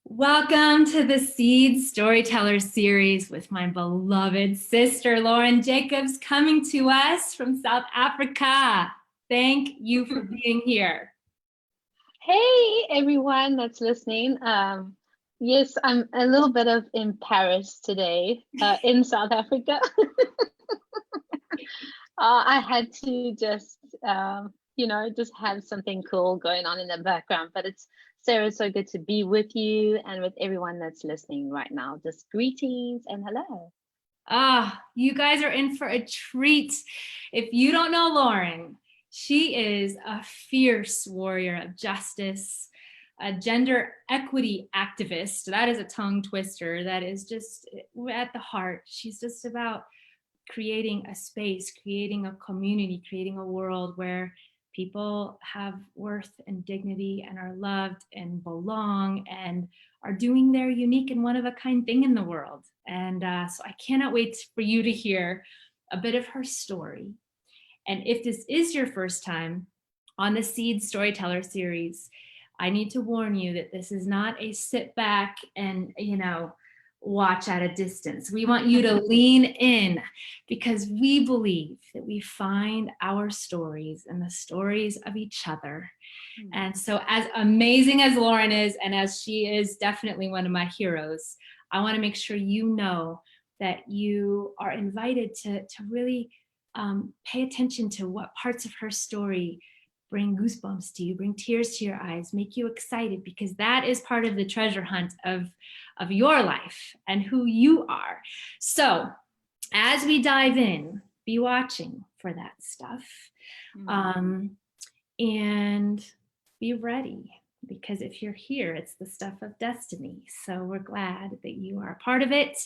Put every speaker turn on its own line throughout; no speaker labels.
Welcome to the Seeds Storyteller Series with my beloved sister, Lauren Jacobs, coming to us from South Africa. Thank you for being here.
Hey, everyone that's listening. Yes, I'm a little bit in Paris today, in South Africa. I had to just have something cool going on in the background. But it's Sarah, so good to be with you and with everyone that's listening right now. Just greetings and hello.
You guys are in for a treat. If you don't know Lauren, she is a fierce warrior of justice, a gender equity activist. That is a tongue twister. That is just at the heart. She's just about creating a space, creating a community, creating a world where people have worth and dignity and are loved and belong and are doing their unique and one-of-a-kind thing in the world. And so I cannot wait for you to hear a bit of her story. And if this is your first time on the Seeds Storyteller Series, I need to warn you that this is not a sit back and, watch at a distance. We want you to lean in because we believe that we find our stories and the stories of each other. And so as amazing as Lauren is, and as she is definitely one of my heroes, I want to make sure you know that you are invited to really pay attention to what parts of her story bring goosebumps to you, bring tears to your eyes, make you excited, because that is part of the treasure hunt of your life and who you are. So as we dive in, be watching for that stuff, and be ready, because if you're here, it's the stuff of destiny. So we're glad that you are a part of it.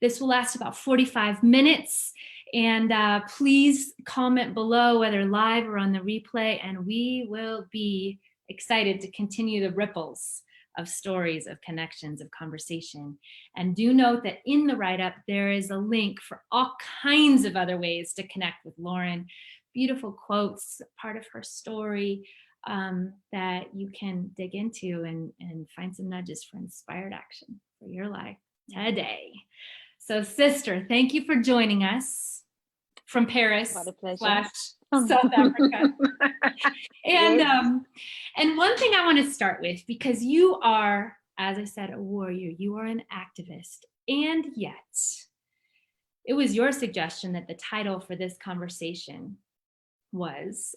This will last about 45 minutes. And please comment below, whether live or on the replay, and we will be excited to continue the ripples of stories, of connections, of conversation. And do note that in the write-up, there is a link for all kinds of other ways to connect with Lauren. Beautiful quotes, part of her story, that you can dig into and find some nudges for inspired action for your life today. So sister, thank you for joining us from Paris / South Africa. And and one thing I want to start with, because you are, as I said, a warrior, you are an activist, and yet it was your suggestion that the title for this conversation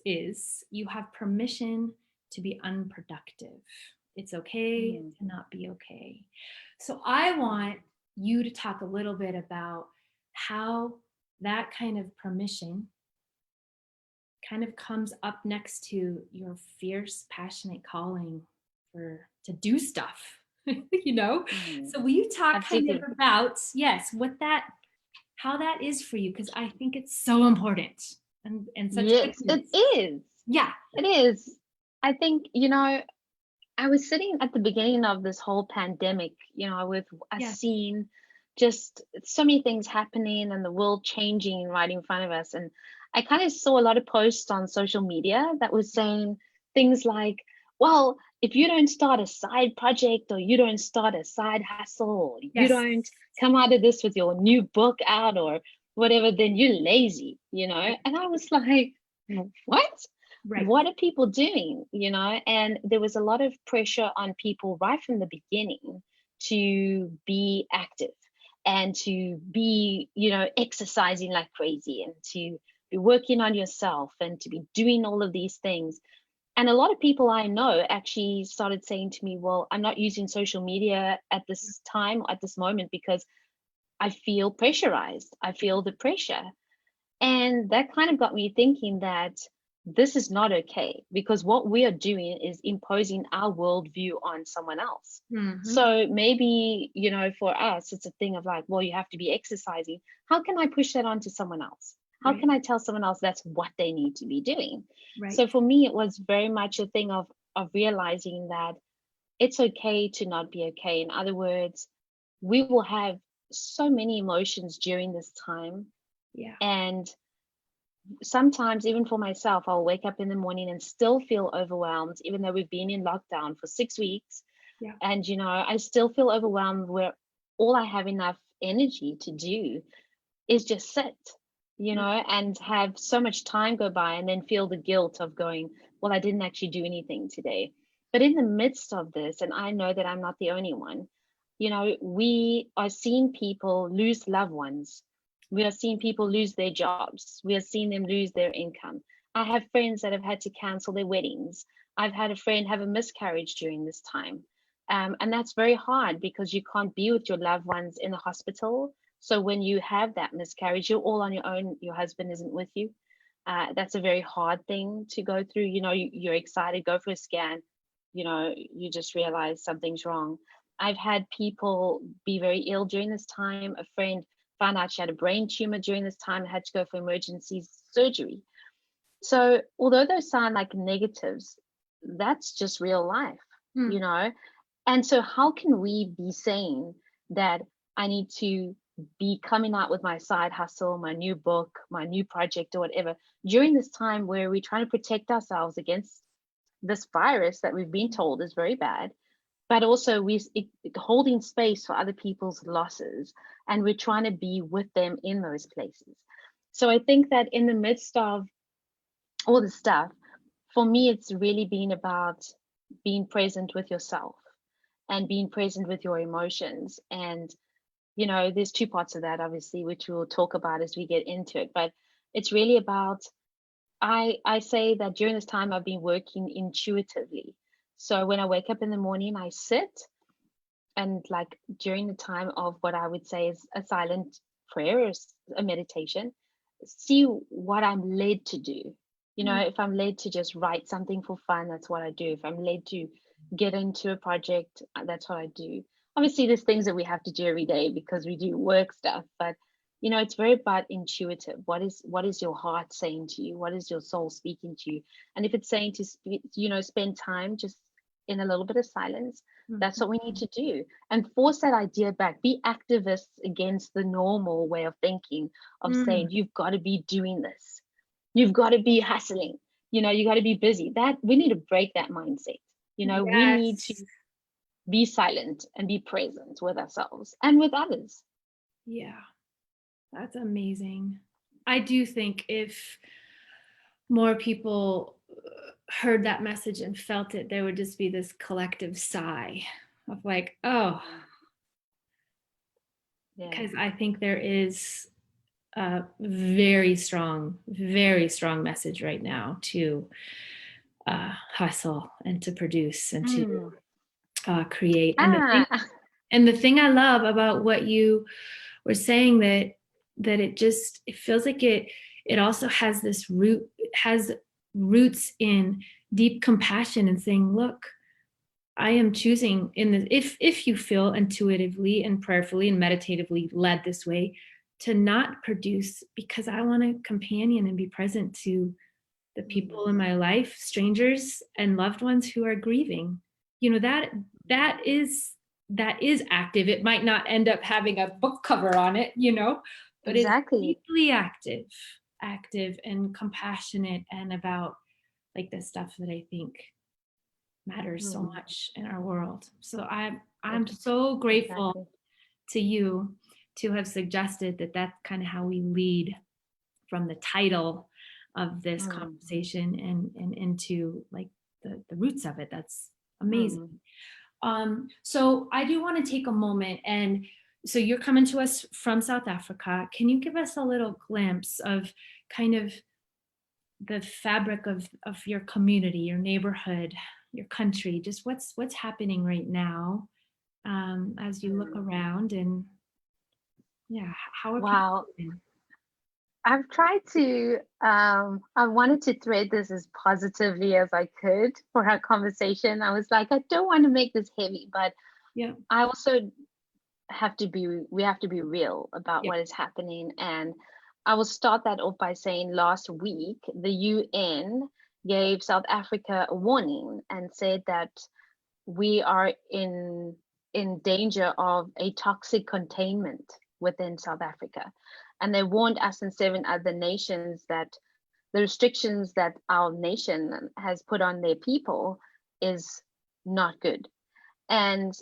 is you have permission to be unproductive. It's okay to not be okay. So I want you to talk a little bit about how that kind of permission kind of comes up next to your fierce, passionate calling to do stuff, So will you talk kind of about, how that is for you? Because I think it's so important. And such
it is.
Yeah,
it is. I think, I was sitting at the beginning of this whole pandemic, with seeing just so many things happening and the world changing right in front of us. And I kind of saw a lot of posts on social media that was saying things like, well, if you don't start a side project, or you don't start a side hustle, or you don't come out of this with your new book out or whatever, then you're lazy, And I was like, what? Right. What are people doing? And there was a lot of pressure on people right from the beginning to be active and to be, exercising like crazy, and to be working on yourself and to be doing all of these things. And a lot of people I know actually started saying to me, well, I'm not using social media at this time, at this moment, because I feel pressurized. I feel the pressure. And that kind of got me thinking that this is not okay, because what we are doing is imposing our worldview on someone else. So maybe, for us, it's a thing of like, well, you have to be exercising. How can I push that onto someone else? How can I tell someone else that's what they need to be doing? Right. So for me, it was very much a thing of realizing that it's okay to not be okay. In other words, we will have so many emotions during this time. Yeah. And sometimes, even for myself, I'll wake up in the morning and still feel overwhelmed, even though we've been in lockdown for 6 weeks.
Yeah.
And, I still feel overwhelmed where all I have enough energy to do is just sit,
Mm.
and have so much time go by and then feel the guilt of going, well, I didn't actually do anything today. But in the midst of this, and I know that I'm not the only one, we are seeing people lose loved ones. We are seeing people lose their jobs. We are seeing them lose their income. I have friends that have had to cancel their weddings. I've had a friend have a miscarriage during this time. And that's very hard because you can't be with your loved ones in the hospital. So when you have that miscarriage, you're all on your own. Your husband isn't with you. That's a very hard thing to go through. You're excited, go for a scan. You just realize something's wrong. I've had people be very ill during this time. A friend found out she had a brain tumor during this time and had to go for emergency surgery. So although those sound like negatives, that's just real life, you
Mm.
know? And so how can we be saying that I need to be coming out with my side hustle, my new book, my new project, or whatever, during this time where we're trying to protect ourselves against this virus that we've been told is very bad, but also holding space for other people's losses, and we're trying to be with them in those places. So I think that in the midst of all the stuff, for me, it's really been about being present with yourself and being present with your emotions. And, there's two parts of that, obviously, which we'll talk about as we get into it. But it's really about, I say that during this time, I've been working intuitively. So when I wake up in the morning, I sit, and like during the time of what I would say is a silent prayer or a meditation, see what I'm led to do.
Mm.
If I'm led to just write something for fun, that's what I do. If I'm led to get into a project, that's what I do. Obviously, there's things that we have to do every day because we do work stuff, but it's very about intuitive. What is your heart saying to you? What is your soul speaking to you? And if it's saying to spend time just in a little bit of silence, that's what we need
Mhm.
to do, and force that idea back. Be activists against the normal way of thinking of saying
Mm.
you've got to be doing this, you've got to be hustling, you got to be busy. That we need to break that mindset. We need to
Yes.
be silent and be present with ourselves and with others.
Yeah, that's amazing. I do think if more people heard that message and felt it, there would just be this collective sigh of like, oh,
Yeah.
because I think there is a very strong message right now to hustle and to produce and to
Mm.
create.
Ah.
And the thing I love about what you were saying, that it feels like it also has this has roots in deep compassion and saying, look, I am choosing in the if you feel intuitively and prayerfully and meditatively led this way, to not produce because I want to companion and be present to the people in my life, strangers and loved ones who are grieving. That is active. It might not end up having a book cover on it, but it's
Exactly.
deeply active and compassionate, and about like the stuff that I think matters so
Mm.
much in our world. So I'm
Ex-
so grateful
exactly.
to you to have suggested that that's kind of how we lead from the title of this
Mm.
conversation and into like the roots of it. That's amazing.
Mm.
So I do want to take a moment, and so you're coming to us from South Africa. Can you give us a little glimpse of kind of the fabric of your community, your neighborhood, your country, just what's happening right now, as you look
Mm.
around, and yeah, how are people
Wow.
doing?
I've tried to, I wanted to thread this as positively as I could for our conversation. I was like, I don't want to make this heavy, but
Yeah,
I also we have to be real about
yeah.
what is happening. And I will start that off by saying last week, the UN gave South Africa a warning and said that we are in danger of a toxic containment within South Africa. And they warned us and seven other nations that the restrictions that our nation has put on their people is not good. And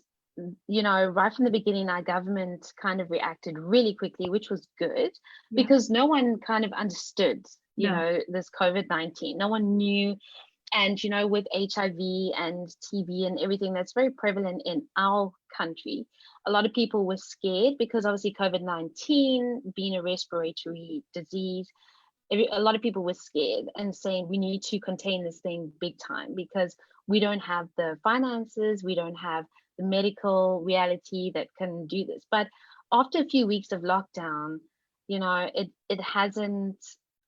right from the beginning, our government kind of reacted really quickly, which was good,
Yeah.
because no one kind of understood,
No.
this COVID-19. No one knew. And, with HIV and TB and everything that's very prevalent in our country, a lot of people were scared because obviously COVID-19 being a respiratory disease, a lot of people were scared and saying we need to contain this thing big time because we don't have the finances, we don't have the medical reality that can do this. But after a few weeks of lockdown, it hasn't.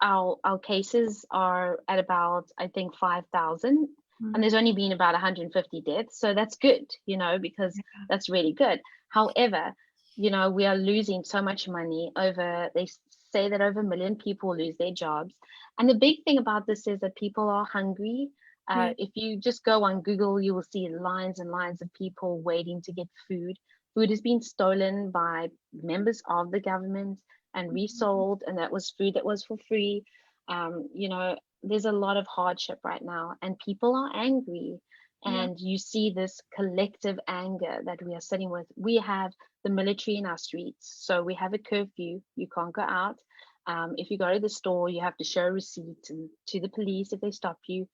Our cases are at about, I think, 5,000, and there's only been about 150 deaths, so that's good, because that's really good. However, we are losing so much money. They say that over 1 million people lose their jobs. And the big thing about this is that people are hungry. If you just go on Google, you will see lines and lines of people waiting to get food. Food has been stolen by members of the government and resold, and that was food that was for free. There's a lot of hardship right now, and people are angry. And you see this collective anger that we are sitting with. We have the military in our streets, so we have a curfew. You can't go out. If you go to the store, you have to show a receipt to the police if they stop you.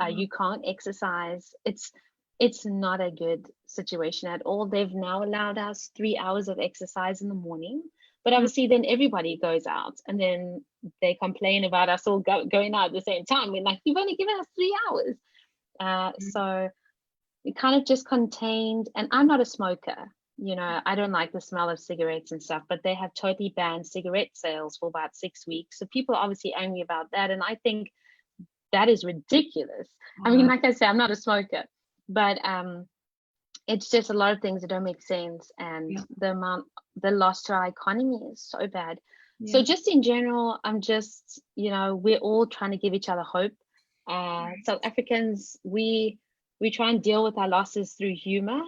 You can't exercise. It's not a good situation at all. They've now allowed us 3 hours of exercise in the morning, but obviously then everybody goes out, and then they complain about us all going out at the same time. We're like, you've only given us 3 hours. So it kind of just contained, and I'm not a smoker. I don't like the smell of cigarettes and stuff, but they have totally banned cigarette sales for about 6 weeks. So people are obviously angry about that. And I think that is ridiculous. I mean, like I said, I'm not a smoker, but it's just a lot of things that don't make sense. And the loss to our economy is so bad. So just in general, I'm just, we're all trying to give each other hope. South Africans, we try and deal with our losses through humor.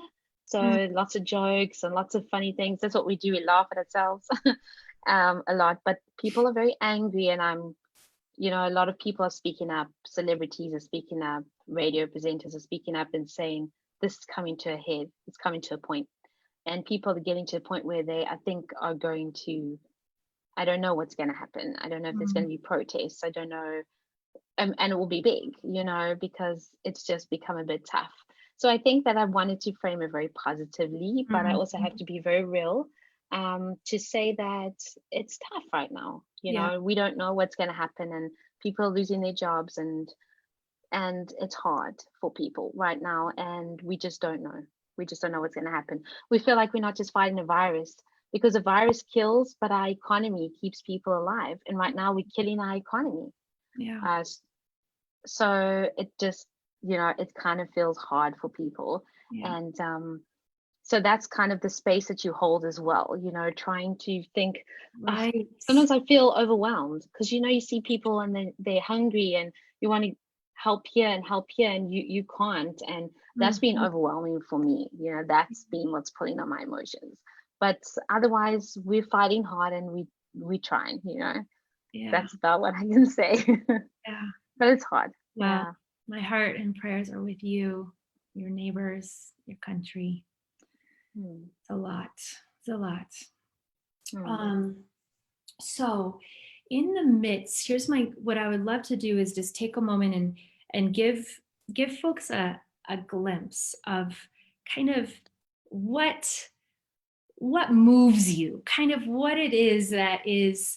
So lots of jokes and lots of funny things. That's what we do. We laugh at ourselves a lot. But people are very angry, and a lot of people are speaking up. Celebrities are speaking up. Radio presenters are speaking up and saying this is coming to a head. It's coming to a point, and people are getting to a point where they, I think, are going to. I don't know what's going to happen. I don't know if there's going to be protests. I don't know. And it will be big, because it's just become a bit tough. So I think that I wanted to frame it very positively, but I also have to be very real to say that it's tough right now. We don't know what's going to happen, and people are losing their jobs, and it's hard for people right now, and we just don't know. We just don't know what's going to happen. We feel like we're not just fighting a virus, because a virus kills, but our economy keeps people alive. And right now we're killing our economy. So it just, it kind of feels hard for people. And so that's kind of the space that you hold as well, trying to think. Sometimes I feel overwhelmed because, you see people and they're hungry, and you want to help here and you can't. And that's been overwhelming for me. That's been what's pulling on my emotions. But otherwise, we're fighting hard, and we trying, That's about what I can say. But it's hard.
Well, my heart and prayers are with you, your neighbors, your country. It's a lot. It's a lot. So in the midst, here's what I would love to do is just take a moment and give folks a glimpse of kind of what moves you, kind of what it is that is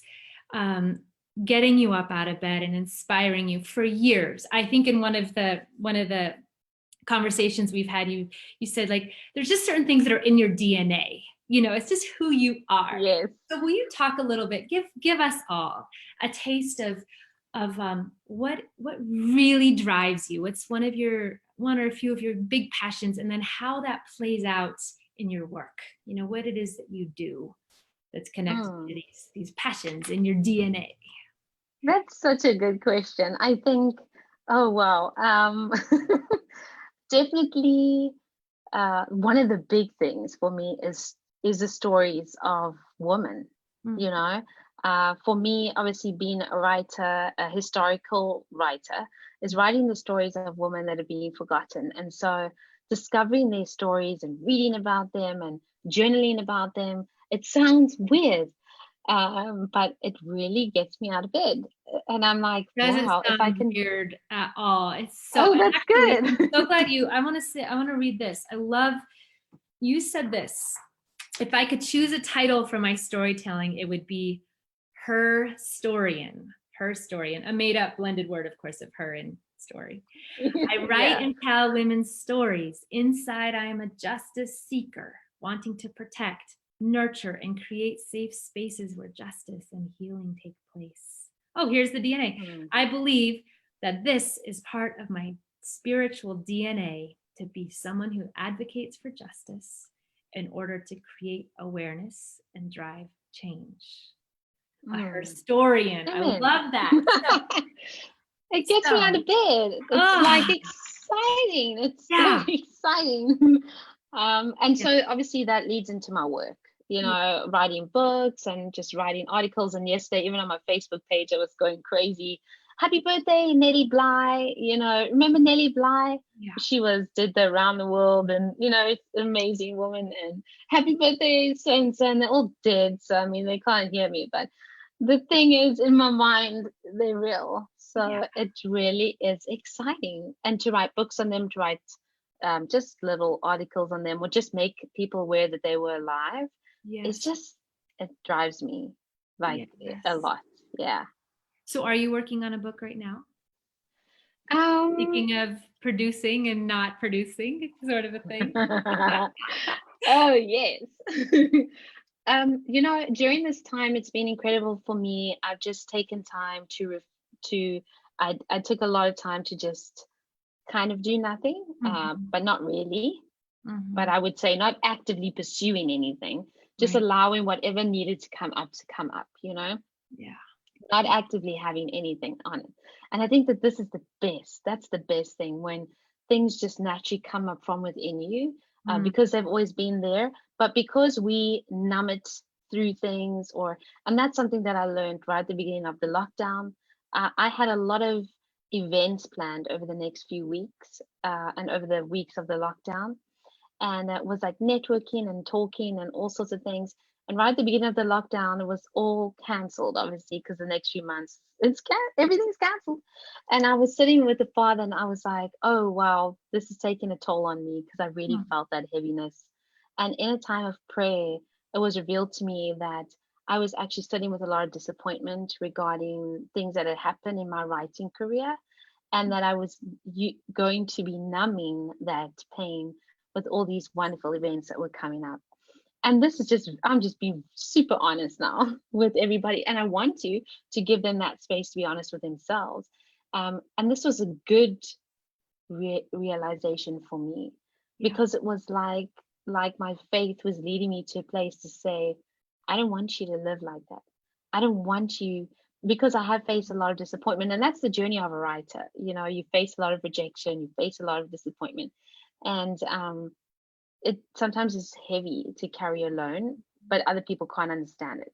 getting you up out of bed and inspiring you for years. I think in one of the conversations we've had, you said, like, there's just certain things that are in your DNA. It's just who you are.
Yes.
So will you talk a little bit, give us all a taste of what really drives you? What's one or a few of your big passions, and then how that plays out in your work? What it is that you do that's connected to these passions in your DNA.
That's such a good question. I think, oh wow, definitely one of the big things for me is the stories of women. For me, obviously, being a writer, a historical writer, is writing the stories of women that are being forgotten. And so discovering their stories and reading about them and journaling about them. It sounds weird, but it really gets me out of bed. And I'm like,
Doesn't
wow, if I
sound
can.
weird at all. It's so,
Oh,
and
that's
actually, I'm
good.
so glad I want to read this. I love, you said this. If I could choose a title for my storytelling, it would be Her Storian. Her Storian, a made up blended word, of course, of her and story. I write
Yeah.
and tell women's stories. Inside, I am a justice seeker, wanting to protect, nurture, and create safe spaces where justice and healing take place. Oh, here's the DNA.
Mm.
I believe that this is part of my spiritual DNA, to be someone who advocates for justice in order to create awareness and drive change. A historian. I
Amen.
love that.
It gets me out
So,
of bed. It's like
oh,
exciting. It's so
yeah.
exciting. And
Yeah.
so obviously that leads into my work, writing books and just writing articles. And yesterday, even on my Facebook page, I was going crazy. Happy birthday, Nellie Bly. Remember Nellie Bly?
Yeah.
She did the around the world, and amazing woman. And happy birthday, so and so. And they're all dead, so I mean they can't hear me, but the thing is, in my mind, they're real.
Yeah.
So it really is exciting. And to write books on them, to write just little articles on them, or just make people aware that they were alive,
Yes.
it drives me like a
Yes.
lot. Yeah.
So are you working on a book right now?
Um,
Speaking of producing and not producing, sort of a thing.
oh, yes. During this time, it's been incredible for me. I've just taken time I took a lot of time to just kind of do nothing,
Mhm.
but not really. But
Mhm.
I would say not actively pursuing anything, just
Right.
allowing whatever needed to come up,
Yeah.
not actively having anything on it. And I think that this is the best. That's the best thing, when things just naturally come up from within you,
Mm.
because they've always been there. But because we numb it through things, and that's something that I learned right at the beginning of the lockdown. I had a lot of events planned over the next few weeks, and over the weeks of the lockdown, and it was like networking and talking and all sorts of things. And right at the beginning of the lockdown, it was all cancelled, obviously, because the next few months everything's cancelled. And I was sitting with the father, and I was like, "Oh wow, this is taking a toll on me," because I really
Mm.
felt that heaviness. And in a time of prayer, it was revealed to me that I was actually sitting with a lot of disappointment regarding things that had happened in my writing career, and that I was going to be numbing that pain with all these wonderful events that were coming up. And this is I'm just being super honest now with everybody. And I want to give them that space to be honest with themselves. And this was a good realization for me,
Yeah.
because it was like my faith was leading me to a place to say, I don't want you to live like that. I don't want you, because I have faced a lot of disappointment, and that's the journey of a writer. You face a lot of rejection, you face a lot of disappointment, and it sometimes is heavy to carry alone, but other people can't understand it,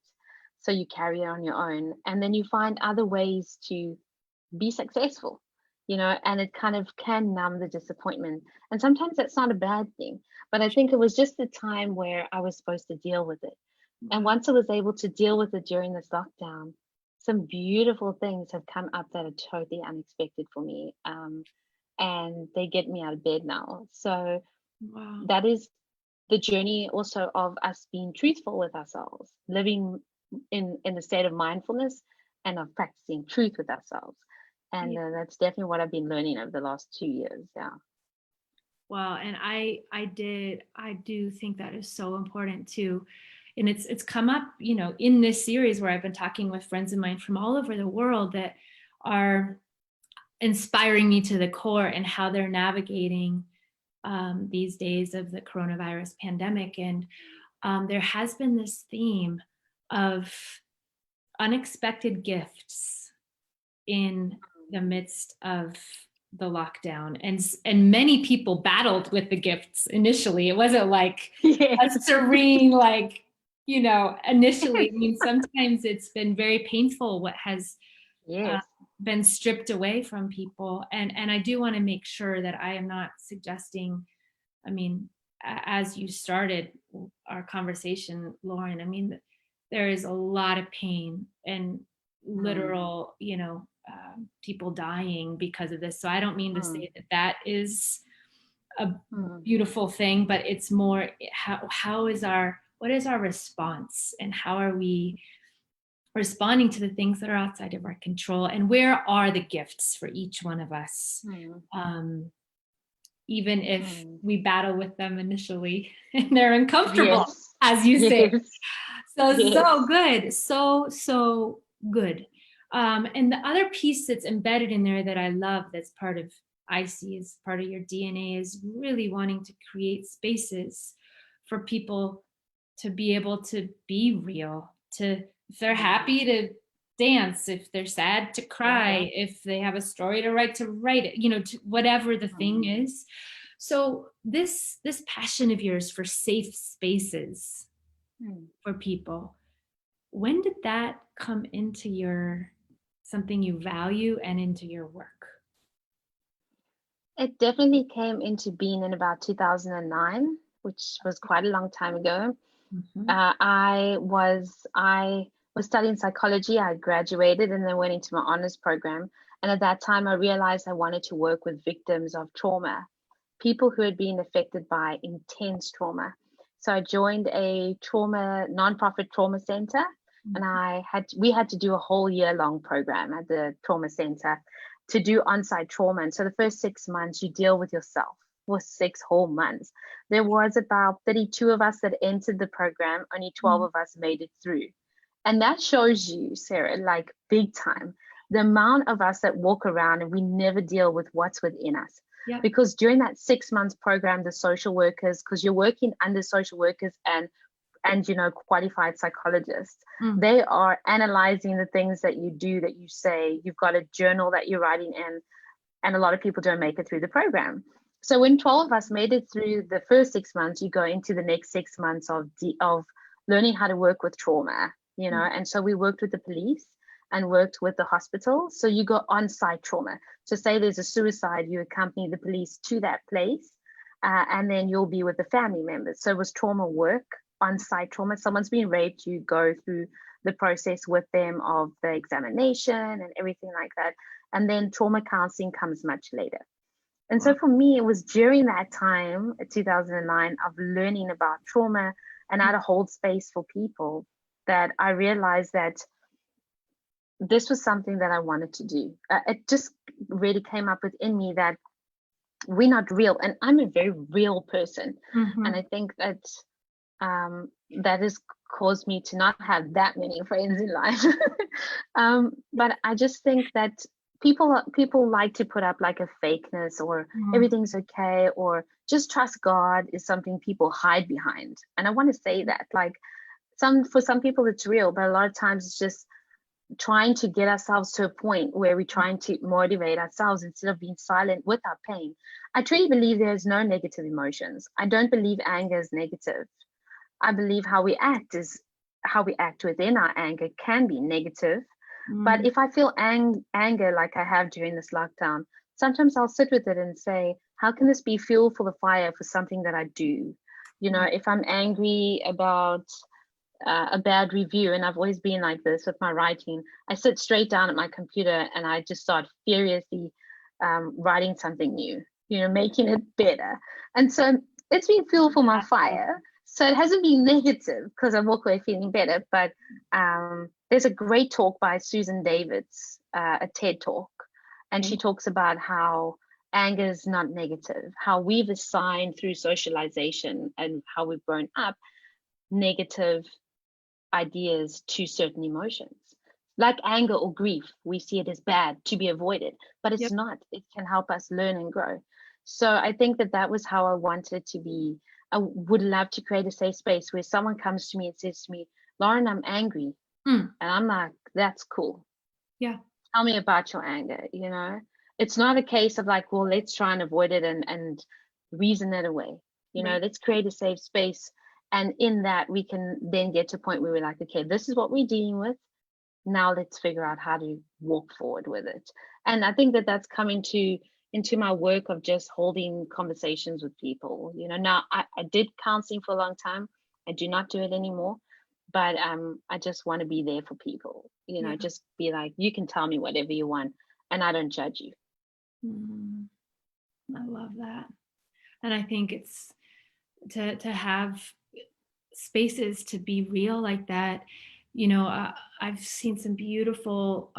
so you carry it on your own, and then you find other ways to be successful, and it kind of can numb the disappointment. And sometimes that's not a bad thing, but I think it was just the time where I was supposed to deal with it. And
Wow.
once I was able to deal with it during this lockdown, some beautiful things have come up that are totally unexpected for me, and they get me out of bed now. So
Wow.
that is the journey also of us being truthful with ourselves, living in a state of mindfulness and of practicing truth with ourselves. And
Yeah.
that's definitely what I've been learning over the last 2 years. Yeah.
Wow. And I do think that is so important too. And it's come up, in this series where I've been talking with friends of mine from all over the world that are inspiring me to the core, and how they're navigating these days of the coronavirus pandemic. And there has been this theme of unexpected gifts in the midst of the lockdown, and many people battled with the gifts initially. It wasn't like a
Yes.
serene, like, initially. I mean, sometimes it's been very painful what has uh,
Yes.
been stripped away from people. And I do want to make sure that I am not suggesting I mean, as you started our conversation, Lauren, I mean, there is a lot of pain and
Mm,
literal, people dying because of this. So I don't mean to
mm,
say that that is a
mm.
beautiful thing, but it's more how is our what is our response, and how are we responding to the things that are outside of our control, and where are the gifts for each one of us,
Mm,
um, even if
mm.
we battle with them initially and they're uncomfortable,
Yes,
as you say.
yes,
So
yes.
good, so good. And the other piece that's embedded in there that I love, that's part of, I see as part of your DNA, is really wanting to create spaces for people to be able to be real, to, if they're
Mm,
happy, to dance, if they're sad, to
yeah.
cry, if they have a story to write it, to whatever the thing
Mm.
is. So this passion of yours for safe spaces
Mm.
for people, when did that come into your, something you value and into your work?
It definitely came into being in about 2009, which was quite a long time ago.
Mhm.
I was studying psychology. I graduated and then went into my honors program. And at that time, I realized I wanted to work with victims of trauma, people who had been affected by intense trauma. So I joined a nonprofit trauma center, and
Mhm.
we had to do a whole year long program at the trauma center to do on-site trauma. And so the first 6 months you deal with yourself for 6 whole months. There was about 32 of us that entered the program, only 12
Mhm.
of us made it through. And that shows you, Sarah, like big time, the amount of us that walk around and we never deal with what's within us.
Yep.
Because during that 6 months program, the social workers, because you're working under social workers and qualified psychologists,
Mm.
they are analyzing the things that you do, that you say. You've got a journal that you're writing in, and a lot of people don't make it through the program. So when 12 of us made it through the first 6 months, you go into the next 6 months of learning how to work with trauma,
Mm.
and so we worked with the police and worked with the hospital. So you go on site trauma. So say there's a suicide, you accompany the police to that place, and then you'll be with the family members. So it was trauma work, on site trauma. Someone's been raped, you go through the process with them of the examination and everything like that. And then trauma counseling comes much later. And so
Wow.
for me, it was during that time, 2009, of learning about trauma and how to hold space for people, that I realized that this was something that I wanted to do. It just really came up within me that we're not real. And I'm a very real person. And
Mhm.
I think that that has caused me to not have that many friends in life. But I just think that people like to put up like a fakeness, or
Mhm.
everything's okay, or just trust God is something people hide behind. And I want to say that, like, for some people it's real, but a lot of times it's just trying to get ourselves to a point where we're trying to motivate ourselves instead of being silent with our pain. I truly believe there's no negative emotions. I don't believe anger is negative. I believe how we act within our anger can be negative. But
Mhm.
if I feel anger like I have during this lockdown, sometimes I'll sit with it and say, how can this be fuel for the fire for something that I do? If I'm angry about a bad review, and I've always been like this with my writing, I sit straight down at my computer and I just start furiously writing something new, making it better. And so it's been fuel for my fire. So it hasn't been negative because I walk away feeling better. But there's a great talk by Susan Davids, a TED talk, and she
Okay.
talks about how anger is not negative, how we've assigned through socialization and how we've grown up negative ideas to certain emotions. Like anger or grief, we see it as bad to be avoided, but it's
Yep.
not. It can help us learn and grow. So I think that was how I wanted to be. I would love to create a safe space where someone comes to me and says to me, Lauren, I'm angry.
Mm.
And I'm like, that's cool.
Yeah.
Tell me about your anger. It's not a case of like, well, let's try and avoid it and reason it away.
Right.
Let's create a safe space. And in that, we can then get to a point where we're like, okay, this is what we're dealing with. Now let's figure out how to walk forward with it. And I think that that's coming to into my work of just holding conversations with people. Now I did counseling for a long time. I do not do it anymore, but I just want to be there for people.
Yeah.
Just be like, you can tell me whatever you want, and I don't judge you.
Mm, I love that. And I think it's to have spaces to be real like that. I've seen some beautiful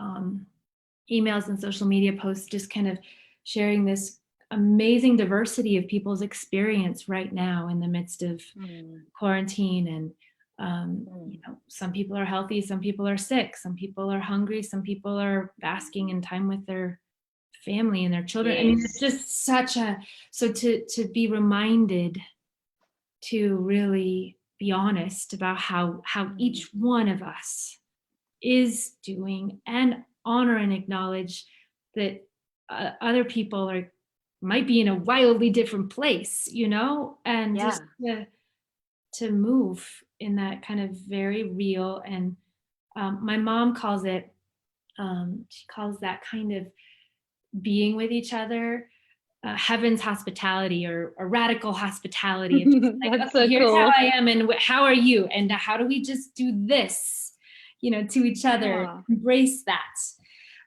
emails and social media posts just kind of sharing this amazing diversity of people's experience right now in the midst of
Mm,
quarantine. And
mm.
some people are healthy, some people are sick, some people are hungry, some people are basking in time with their family and their children. I mean, it's
Yes.
just such a so to be reminded to really be honest about how
Mm,
each one of us is doing, and honor and acknowledge that other people might be in a wildly different place, and just
yeah.
to move in that kind of very real. And my mom calls it, she calls that kind of being with each other, heaven's hospitality, or a radical hospitality of just like,
That's
okay,
so
here's how
cool.
I am, and how are you, and how do we just do this, to each other,
Yeah.
embrace that.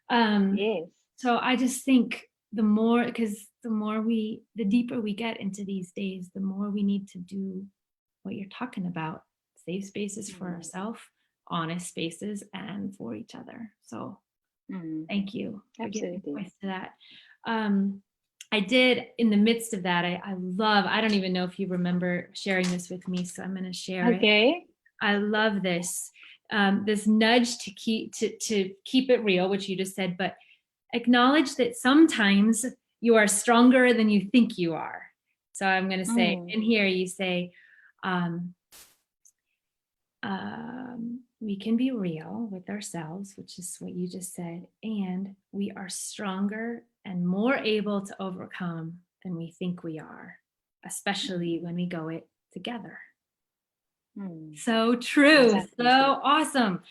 um,
Yes.
so I just think because the deeper we get into these days, the more we need to do what you're talking about: safe spaces for
Mm,
ourselves, honest spaces, and for each other. So
mm,
thank you for giving
absolutely.
voice to that. Um, I did, in the midst of that, I don't even know if you remember sharing this with me, so I'm going to share it.
Okay.
I love this. This nudge to keep it real, which you just said, but acknowledge that sometimes you are stronger than you think you are. So I'm going to say,
Mm,
in here, you say, um, we can be real with ourselves, which is what you just said, and we are stronger and more able to overcome than we think we are, especially
mm,
when we go it together.
mm.
So true, so
Exactly.
awesome.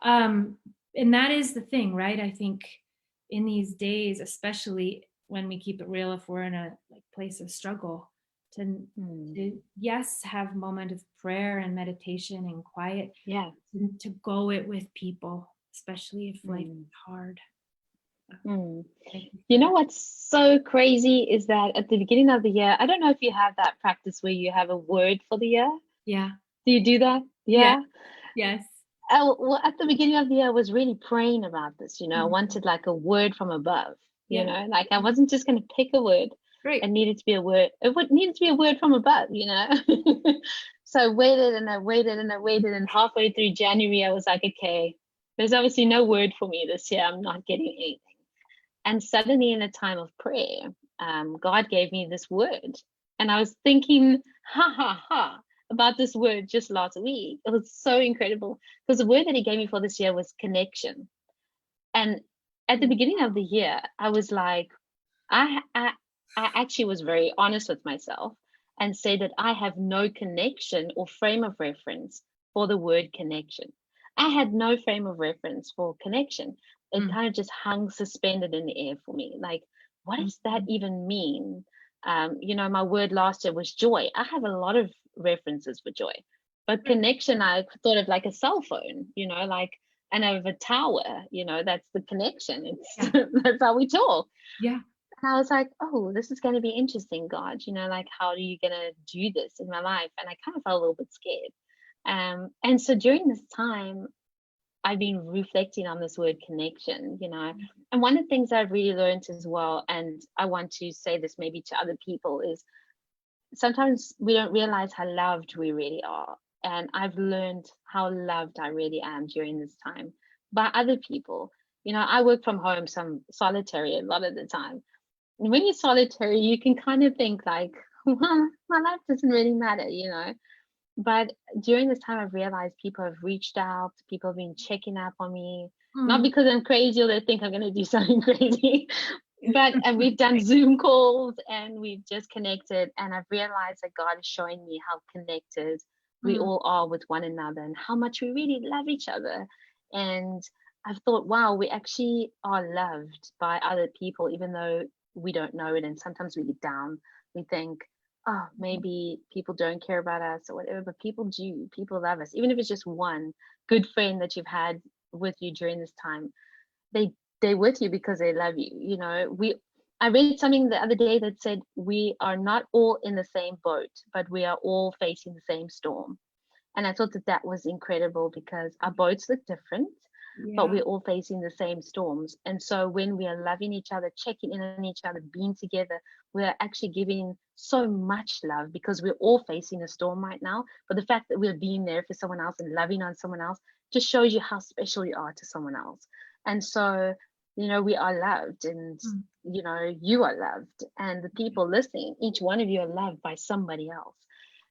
um, and that is the thing, right? I think in these days, especially when we keep it real, if we're in a place of struggle, to
Mm,
yes, have moment of prayer and meditation and quiet,
yeah.
to go it with people, especially if life
Mm,
is hard.
mm.
Thank you
You
for
know
that.
what's so crazy is that at the beginning of the year, I don't know if you have that practice where you have a word for the year.
Yeah.
Do you do that?
Yeah.
Yeah.
Yes.
Well, at the beginning of the year, I was really praying about this. I
Mhm.
wanted like a word from above,
Yeah.
like I wasn't just going to pick a word. It
Great.
needed to be a word. Needed to be a word from above. So I waited and I waited and I waited. And halfway through January, I was like, okay, there's obviously no word for me this year. I'm not getting anything. And suddenly, in a time of prayer, God gave me this word. And I was thinking, ha ha ha, about this word just last week. It was so incredible because the word that He gave me for this year was connection. And at the beginning of the year, I was like, I, I, I actually was very honest with myself and said that I have no connection or frame of reference for the word connection. I had no frame of reference for connection. It
Mm.
kind of just hung suspended in the air for me. Like, what does that
Mhm.
even mean? My word last year was joy. I have a lot of references for joy, but
Great.
connection, I thought of like a cell phone, like, and of a tower, that's the connection.
Yeah.
It's that's how we talk.
Yeah.
And I was like, oh, this is going to be interesting, God. Like, how are you going to do this in my life? And I kind of felt a little bit scared. And so during this time, I've been reflecting on this word connection. And one of the things I've really learned as well, and I want to say this maybe to other people, is sometimes we don't realize how loved we really are. And I've learned how loved I really am during this time by other people. I work from home, so I'm solitary a lot of the time. When you're solitary, you can kind of think like, well, my life doesn't really matter. But during this time, I've realized people have reached out, people have been checking up on me, not
Mm.
because I'm crazy or they think I'm going to do something crazy, but and we've done Zoom calls and we've just connected. And I've realized that God is showing me how connected we
Mm.
all are with one another and how much we really love each other. And I've thought, wow, we actually are loved by other people, even though we don't know it, and sometimes we get down. We think, oh, maybe people don't care about us or whatever, but people do. People love us, even if it's just one good friend that you've had with you during this time. they they're with you because they love you. We I read something the other day that said we are not all in the same boat, but we are all facing the same storm. And I thought that that was incredible because our boats look different, but
Yeah.
we're all facing the same storms. And so when we are loving each other, checking in on each other, being together, we're actually giving so much love because we're all facing a storm right now. But the fact that we're being there for someone else and loving on someone else just shows you how special you are to someone else. And so, we are loved, and
Mm.
you are loved, and the people listening, each one of you are loved by somebody else.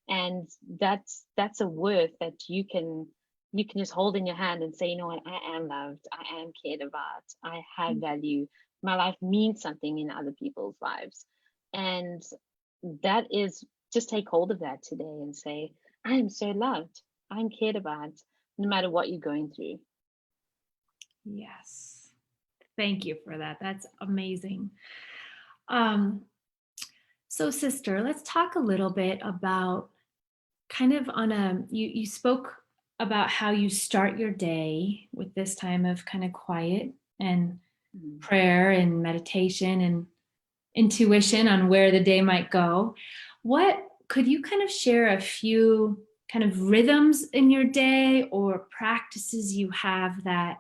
And that's a worth that you can just hold in your hand and say, you know what, I am loved, I am cared about, I have value, my life means something in other people's lives. And that is, just take hold of that today and say, I am so loved, I'm cared about, no matter what you're going through.
Yes. Thank you for that. That's amazing. Um, so sister, let's talk a little bit about kind of on a you spoke about how you start your day with this time of kind of quiet and
Mm.
prayer and meditation and intuition on where the day might go. What could you kind of share a few kind of rhythms in your day or practices you have that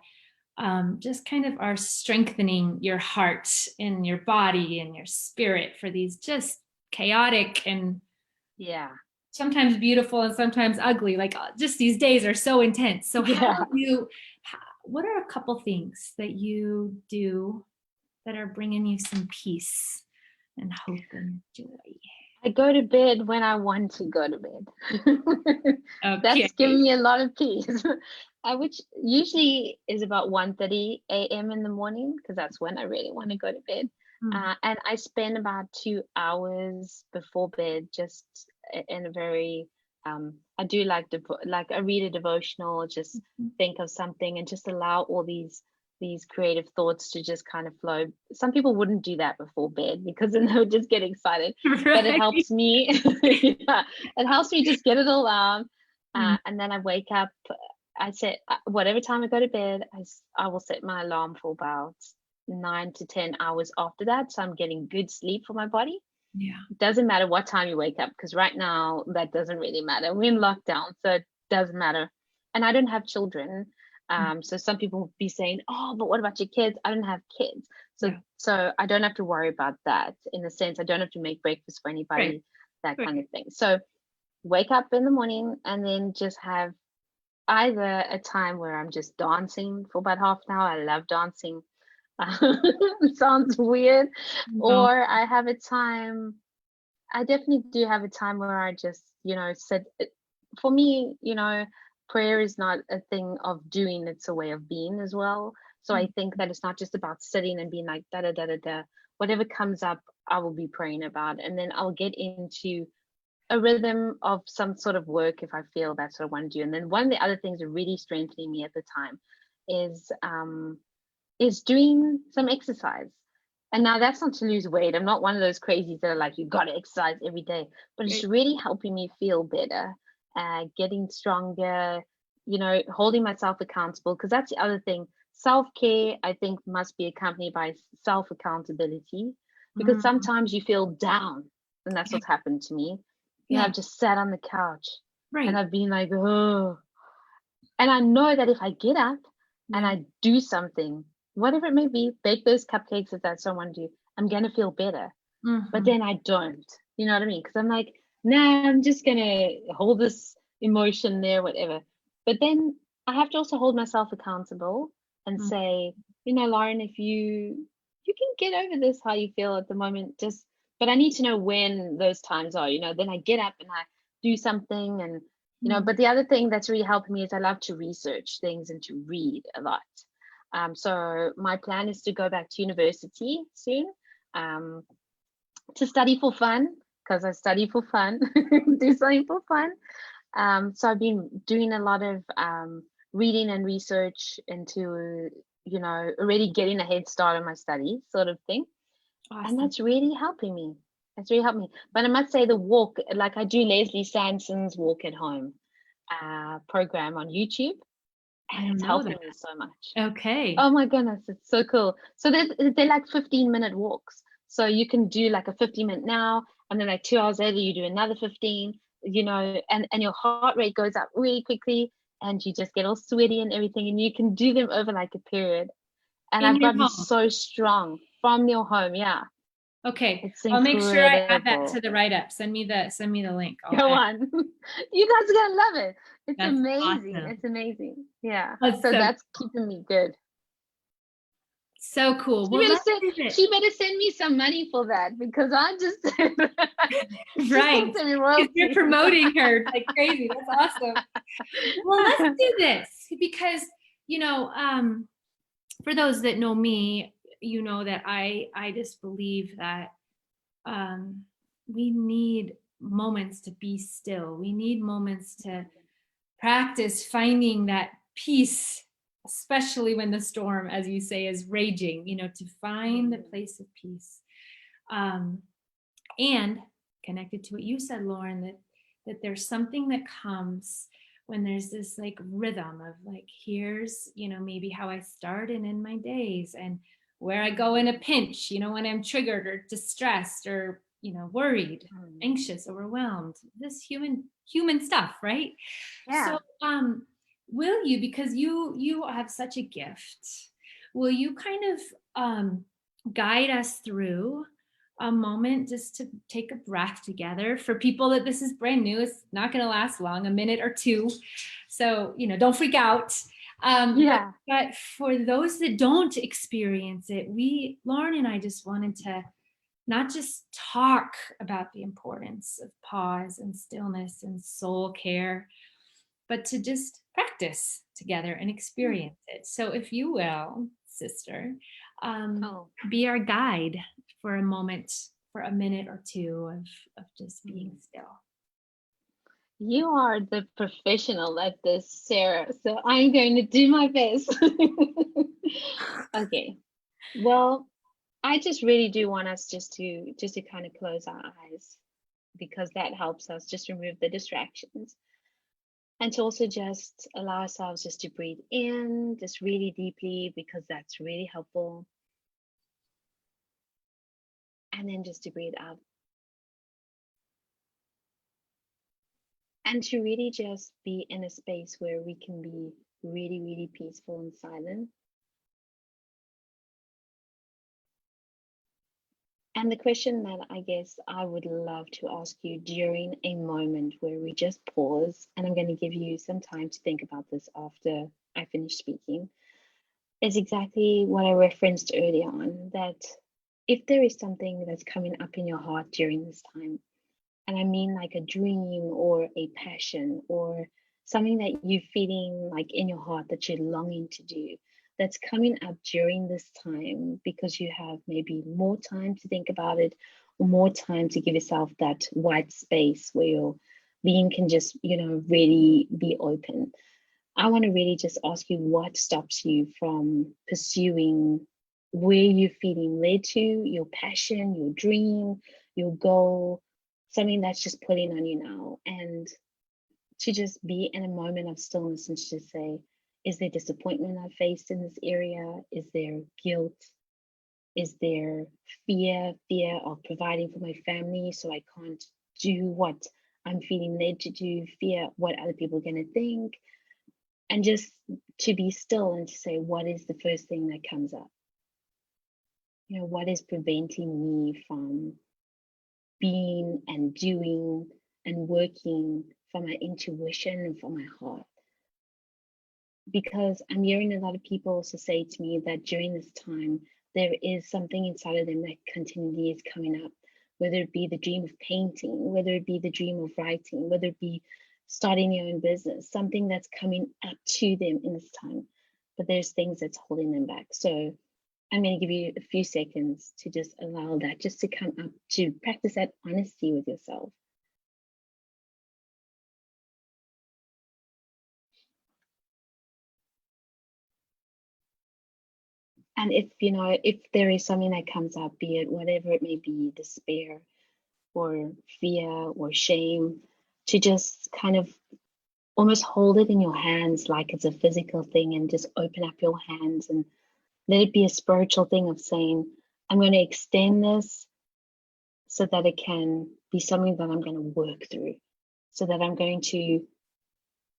just kind of are strengthening your heart and your body and your spirit for these just chaotic and
Yeah.
sometimes beautiful and sometimes ugly, like just these days are so intense. So
Yeah.
what are a couple things that you do that are bringing you some peace and hope and joy?
I go to bed when I want to go to bed.
Okay.
That's giving me a lot of peace. Which usually is about 1:30 a.m. in the morning, because that's when I really want to go to bed.
Mm,
And I spend about 2 hours before bed just in a very I do like I read a devotional, just
mhm.
think of something and just allow all these creative thoughts to just kind of flow. Some people wouldn't do that before bed because then they would just get excited, but it
Right.
helps me. Yeah, it helps me just get it all out.
Mm,
And then I wake up. I set whatever time I go to bed, I will set my alarm for about 9 to 10 hours after that. So I'm getting good sleep for my body.
yeah.
It doesn't matter what time you wake up, because right now that doesn't really matter. We're in lockdown, so it doesn't matter. And I don't have children.
Mm,
So some people will be saying, oh, but what about your kids? I don't have kids. So
yeah.
so I don't have to worry about that. In a sense, I don't have to make breakfast for
Right.
anybody, that kind
Right.
of thing. So wake up in the morning and then just have either a time where I'm just dancing for about half an hour. I love dancing. It sounds weird.
No.
Or I definitely do have a time where I just, sit. For me, prayer is not a thing of doing, it's a way of being as well. So I
Mm,
think that it's not just about sitting and being like, da da da da da. Whatever comes up, I will be praying about. And then I'll get into a rhythm of some sort of work if I feel that's what I want to do. And then one of the other things that really strengthening me at the time is doing some exercise. And now that's not to lose weight. I'm not one of those crazies that are like, you got to exercise every day, but it's
right.
really helping me feel better, getting stronger, holding myself accountable. Because that's the other thing. Self care, I think, must be accompanied by self accountability, because
Mm,
sometimes you feel down. And that's
yeah.
what's happened to me.
Yeah.
I've just sat on the couch and
Right.
I've been like, oh, and I know that if I get up and
Yeah.
I do something, whatever it may be, bake those cupcakes if that's what I want to do, I'm going to feel better. But
Hmm.
then I don't. You know what I mean? Because I'm like, nah, I'm just going to hold this emotion there, whatever. But then I have to also hold myself accountable and say, Lauren, if you can get over this, how you feel at the moment, just, but I need to know when those times are, then I get up and I do something. And
Mm,
but the other thing that's really helping me is I love to research things and to read a lot. So my plan is to go back to university soon, um, to study for fun, because I study for fun, do something for fun. So I've been doing a lot of reading and research into, already getting a head start on my studies, sort of thing. And
Awesome.
that's really helping me. That's really helped me. But I must say the walk, like I do Leslie Sanson's Walk at Home program on YouTube,
I
and
don't
it's
know
helping
that.
me so much.
Okay.
Oh my goodness, it's so cool. So they're like 15-minute walks. So you can do like a 15-minute now, and then like 2 hours later, you do another 15, and your heart rate goes up really quickly, and you just get all sweaty and everything, and you can do them over like a period. And
In
I've
your
gotten
home.
so strong from your home. Yeah,
Okay.
it's
I'll make sure I add that to
incredible.
the write-up. Send me the link. I'll
Go
add.
on. You guys are gonna love it. It's
That's
amazing.
awesome.
It's amazing. Yeah.
That's
So
so
that's keeping me good.
so cool.
She
Well,
better
let's
send
do this.
she better send me some money for that because I just she's gonna
Right.
send me
Because you're
royalties.
promoting her like crazy. That's awesome. Well, let's do this because, you know, for those that know me, you know that I just believe that um, we need moments to be still. We need moments to practice finding that peace, especially when the storm, as you say, is raging, to find the place of peace. Um, and connected to what you said, Lauren, that there's something that comes when there's this like rhythm of like, here's, maybe how I started in my days and where I go in a pinch, when I'm triggered or distressed or, worried, anxious, overwhelmed, this human stuff, right?
Yeah.
So will you, because you have such a gift, will you kind of guide us through a moment just to take a breath together? For people that this is brand new, it's not going to last long, a minute or two, so don't freak out.
Yeah.
But for those that don't experience it, Lauren and I just wanted to not just talk about the importance of pause and stillness and soul care, but to just practice together and experience it. So, if you will, sister,
Oh.
be our guide for a moment, for a minute or two of just being still.
You are the professional at this, Sarah. So I'm going to do my best. Okay. Well, I just really do want us just to kind of close our eyes because that helps us just remove the distractions and to also just allow ourselves just to breathe in just really deeply because that's really helpful, and then just to breathe out and to really just be in a space where we can be really, really peaceful and silent. And the question that I guess I would love to ask you during a moment where we just pause, and I'm going to give you some time to think about this after I finish speaking, is exactly what I referenced earlier on, that if there is something that's coming up in your heart during this time, and I mean like a dream or a passion or something that you're feeling like in your heart that you're longing to do, that's coming up during this time because you have maybe more time to think about it or more time to give yourself that white space where your being can just, really be open. I want to really just ask you what stops you from pursuing where you're feeling led to, your passion, your dream, your goal, something that's just pulling on you now. And to just be in a moment of stillness and to just say, is there disappointment I faced in this area? Is there guilt? Is there fear of providing for my family so I can't do what I'm feeling led to do, fear what other people are going to think? And just to be still and to say, what is the first thing that comes up? What is preventing me from being and doing and working from my intuition and from my heart? Because I'm hearing a lot of people also say to me that during this time, there is something inside of them that continually is coming up, whether it be the dream of painting, whether it be the dream of writing, whether it be starting your own business, something that's coming up to them in this time. But there's things that's holding them back. So I'm going to give you a few seconds to just allow that just to come up, to practice that honesty with yourself. And if there is something that comes up, be it whatever it may be, despair or fear or shame, to just kind of almost hold it in your hands like it's a physical thing, and just open up your hands and let it be a spiritual thing of saying, I'm going to extend this so that it can be something that I'm going to work through, so that I'm going to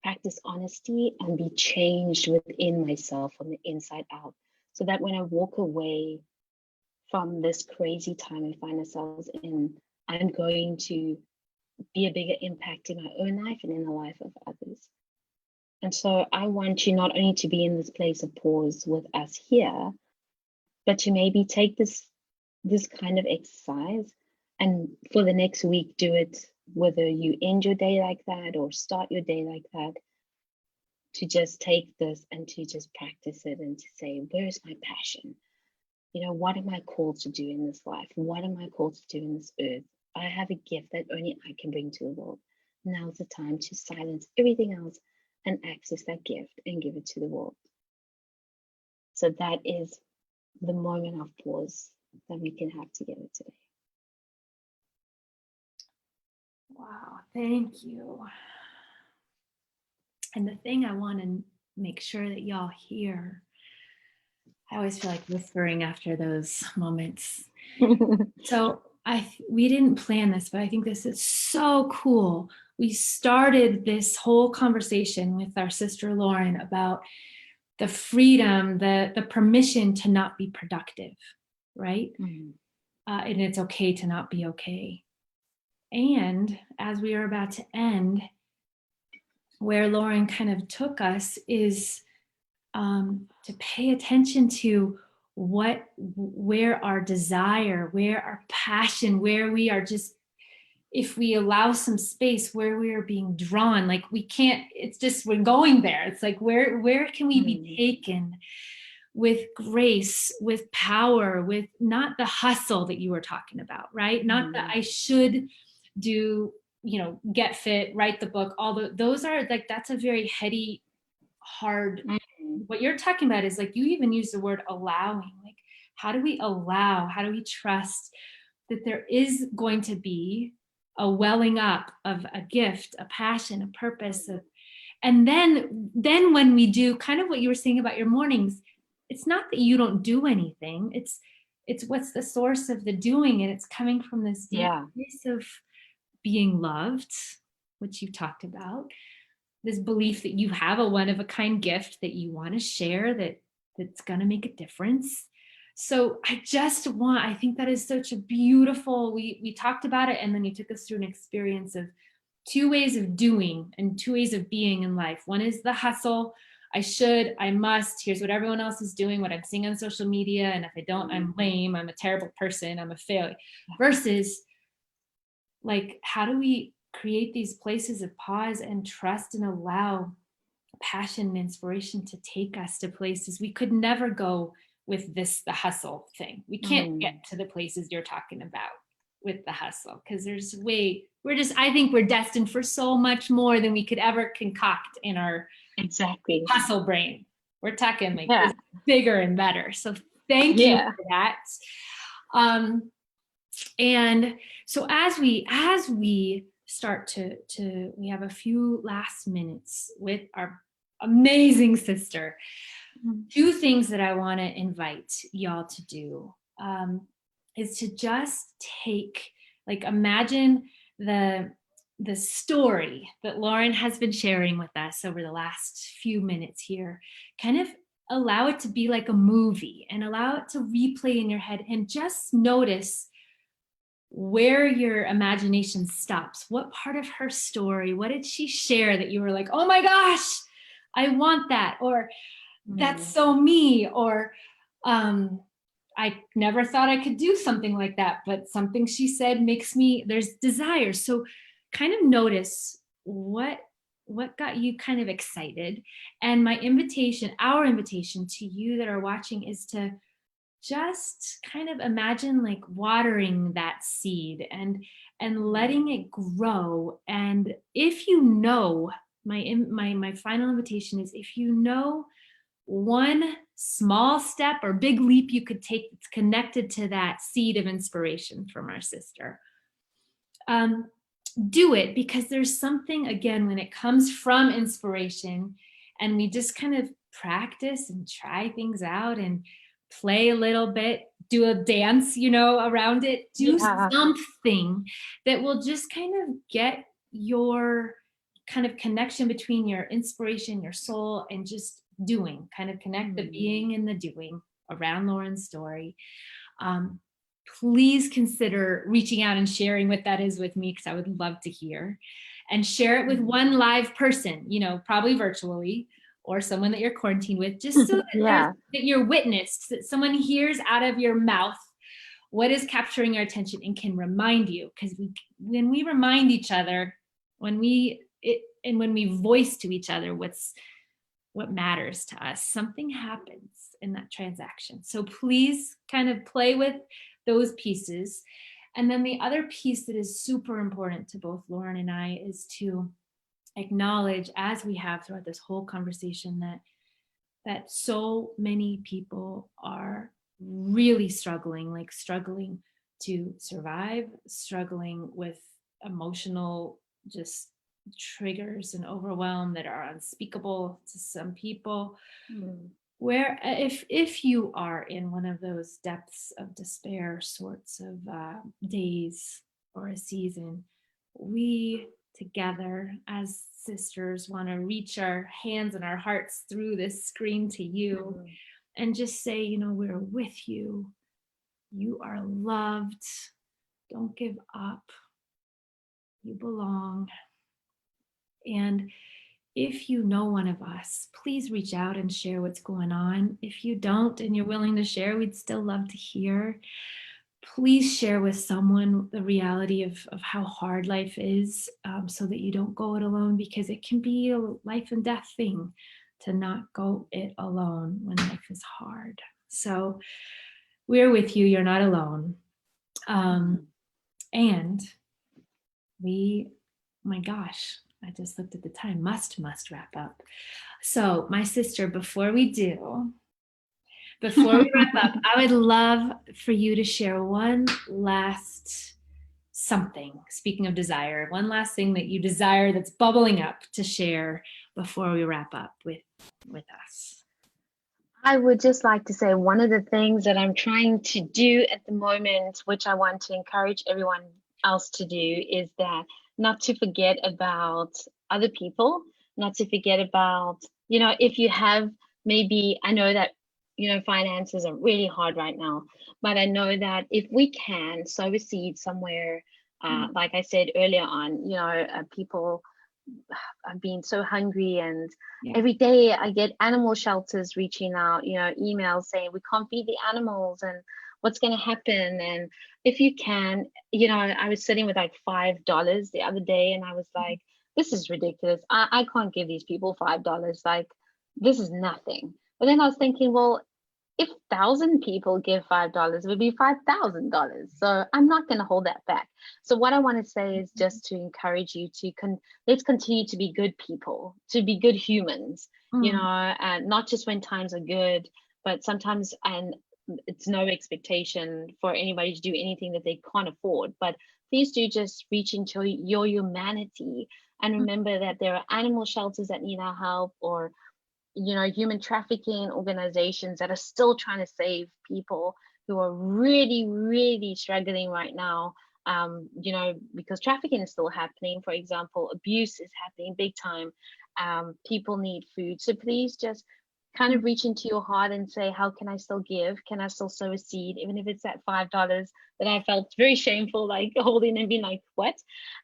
practice honesty and be changed within myself from the inside out, so that when I walk away from this crazy time we find ourselves in, I'm going to be a bigger impact in my own life and in the life of others. And so I want you not only to be in this place of pause with us here, but to maybe take this kind of exercise, and for the next week do it, whether you end your day like that or start your day like that, to just take this and to just practice it and to say, where's my passion? What am I called to do in this life? What am I called to do in this earth? I have a gift that only I can bring to the world. Now's the time to silence everything else and access that gift and give it to the world. So that is the moment of pause that we can have together today.
Wow, thank you. And the thing I want to make sure that y'all hear, I always feel like whispering after those moments. So we didn't plan this, but I think this is so cool. We started this whole conversation with our sister Lauren about the freedom, the permission to not be productive, right?
Mm-hmm.
And it's okay to not be okay. And as we are about to end, where Lauren kind of took us is to pay attention to where our desire, where our passion, where we are just, if we allow some space, where we are being drawn, like we can't, it's just, we're going there. It's like, where can we be taken with grace, with power, with not the hustle that you were talking about, right? Not that I should do, get fit, write the book, those are like, that's a very heady, hard. What you're talking about is like, you even use the word allowing. Like, how do we trust that there is going to be a welling up of a gift, a passion, a purpose, and then when we do kind of what you were saying about your mornings, it's not that you don't do anything, it's what's the source of the doing, and it's coming from this deep place of being loved, which you talked about, this belief that you have a one-of-a-kind gift that you want to share, that's going to make a difference. So I think that is such a beautiful, we talked about it, and then you took us through an experience of 2 ways of doing and 2 ways of being in life. One is the hustle. I should, I must, here's what everyone else is doing, what I'm seeing on social media. And if I don't, I'm lame, I'm a terrible person, I'm a failure. Versus like, how do we create these places of pause and trust and allow passion and inspiration to take us to places we could never go with the hustle thing. We can't get to the places you're talking about with the hustle, because I think we're destined for so much more than we could ever concoct in our hustle brain. We're talking like bigger and better. So thank you for that. And so as we start to we have a few last minutes with our amazing sister, 2 things that I want to invite y'all to do is to just imagine the story that Lauren has been sharing with us over the last few minutes here, kind of allow it to be like a movie and allow it to replay in your head, and just notice where your imagination stops. What part of her story, what did she share that you were like, oh my gosh, I want that, or that's so me, or I never thought I could do something like that, but something she said makes me, there's desire. So kind of notice what got you kind of excited. And our invitation to you that are watching is to just kind of imagine like watering that seed and letting it grow. And if my final invitation is, if one small step or big leap you could take that's connected to that seed of inspiration from our sister. Do it, because there's something, again, when it comes from inspiration and we just kind of practice and try things out and play a little bit, do a dance, around it, do
Yeah.
something that will just kind of get your kind of connection between your inspiration, your soul, and just doing, kind of connect the being and the doing around Lauren's story. Um, Please consider reaching out and sharing what that is with me, because I would love to hear, and share it with one live person, probably virtually, or someone that you're quarantined with, just so
Yeah.
that you're witnessed, that someone hears out of your mouth what is capturing your attention and can remind you. Because when we remind each other, when we voice to each other what matters to us, something happens in that transaction. So please kind of play with those pieces. And then the other piece that is super important to both Lauren and I is to acknowledge, as we have throughout this whole conversation, that so many people are really struggling to survive, struggling with emotional just triggers and overwhelm that are unspeakable to some people. Where if you are in one of those depths of despair sorts of days or a season, we together as sisters want to reach our hands and our hearts through this screen to you and just say, we're with you. You are loved. Don't give up. You belong. And if you know one of us, please reach out and share what's going on. If you don't and you're willing to share, we'd still love to hear. Please share with someone the reality of how hard life is, so that you don't go it alone, because it can be a life and death thing to not go it alone when life is hard. So we're with you. You're not alone. And my gosh, I just looked at the time, must wrap up. So my sister, before we wrap up, I would love for you to share one last something. Speaking of desire, one last thing that you desire that's bubbling up to share before we wrap up with us.
I would just like to say one of the things that I'm trying to do at the moment, which I want to encourage everyone else to do, is that not to forget about other people, not to forget about, if you have maybe, I know that, finances are really hard right now, but I know that if we can sow a seed somewhere, like I said earlier on, people I've been so hungry, and every day I get animal shelters reaching out, emails saying we can't feed the animals and what's going to happen. And if you can, I was sitting with like $5 the other day, and I was like, this is ridiculous. I can't give these people $5. Like, this is nothing. But then I was thinking, well, if 1,000 people give $5, it would be $5,000. So I'm not going to hold that back. So what I want to say is just to encourage you to let's continue to be good people, to be good humans, and not just when times are good, but sometimes, and it's no expectation for anybody to do anything that they can't afford. But please do just reach into your humanity and remember that there are animal shelters that need our help, or human trafficking organizations that are still trying to save people who are really, really struggling right now. Because trafficking is still happening. For example, abuse is happening big time. People need food. So please just kind of reach into your heart and say, how can I still give? Can I still sow a seed? Even if it's that $5 that I felt very shameful, like holding and being like, what?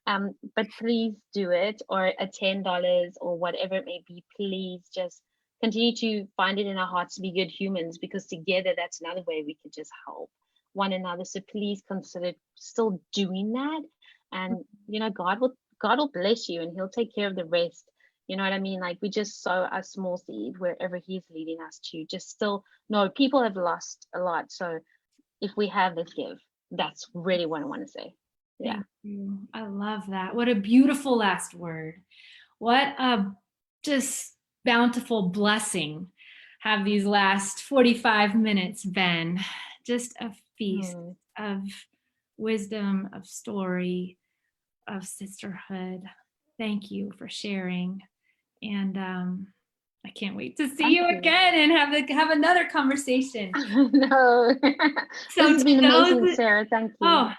But please do it, or a $10 or whatever it may be. Please just continue to find it in our hearts to be good humans, because together that's another way we can just help one another. So please consider still doing that, and God will bless you, and he'll take care of the rest. You know what I mean? Like, we just sow a small seed wherever he's leading us to. Just still know people have lost a lot, so if we have, let's give. That's really what I want to say. Yeah.
Thank you. I love that. What a beautiful last word. What a just bountiful blessing have these last 45 minutes been? Just a feast
Mm.
of wisdom, of story, of sisterhood. Thank you for sharing. And I can't wait to see
Thank
you
you.
again and have another conversation.
No, this
So
has
to
been amazing,
those,
Sarah. Thank you.
oh,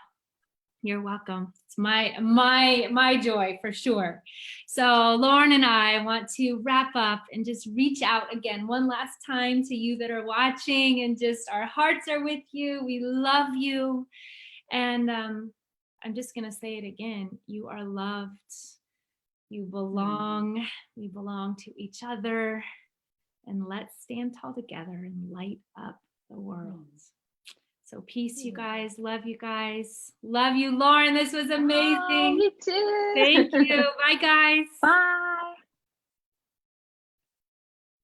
you're welcome. It's my joy for sure. So Lauren and I want to wrap up and just reach out again one last time to you that are watching, and just our hearts are with you. We love you. And I'm just going to say it again. You are loved. You belong. We belong to each other. And let's stand tall together and light up the world. So peace, you guys. Love you guys. Love you, Lauren. This was
Oh,
amazing.
me too.
Thank you. Bye, guys.
Bye.